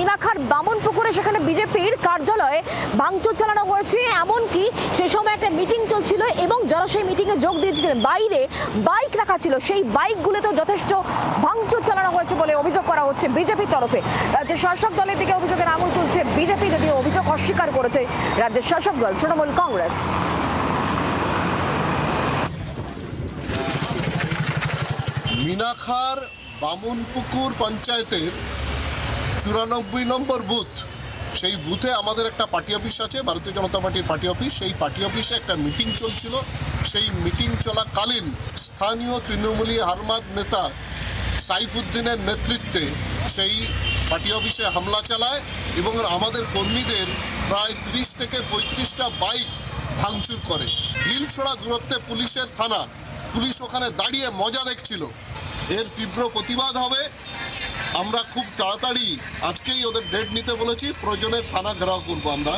মিনাখার বামনপুকুরে সেখানে বিজেপির কার্যালয়ে ভাঙচুর চালানো হয়েছে। এমনকি সেই সময় একটা মিটিং চলছিল এবং যারা সেই মিটিংয়ে যোগ দিয়েছিলেন বাইরে বাইক রাখা ছিল, সেই বাইকগুলোতেও যথেষ্ট ভাঙচুর চালানো হয়েছে বলে অভিযোগ করা হচ্ছে বিজেপির তরফে। রাজ্যের শাসক দলের দিকে অভিযোগের আঙুল তুলছে বিজেপি, যদিও অভিযোগ অস্বীকার করেছে রাজ্যের শাসক দল তৃণমূল কংগ্রেস। মিনাখার বামনপুকুর পঞ্চায়েতের 94 নম্বর বুথ, সেই বুথে আমাদের একটা পার্টি অফিস আছে, ভারতীয় জনতা পার্টির পার্টি অফিস। সেই পার্টি অফিসে একটা মিটিং চলছিল। সেই মিটিং চলাকালীন স্থানীয় তৃণমূলী হারমাদ নেতা সাইফুদ্দিনের নেতৃত্বে সেই পার্টি অফিসে হামলা চালায় এবং আমাদের কর্মীদের প্রায় 30 থেকে 35টা বাইক ভাঙচুর করে। ঢিলছোড়া দূরত্বে পুলিশের থানা, পুলিশ ওখানে দাঁড়িয়ে মজা দেখছিল। এর তীব্র প্রতিবাদ হবে। আমরা খুব তাড়াতাড়ি আজকেই ওদের ডেট নিতে বলেছি, প্রয়োজনে থানা ঘেরাও করবো আমরা।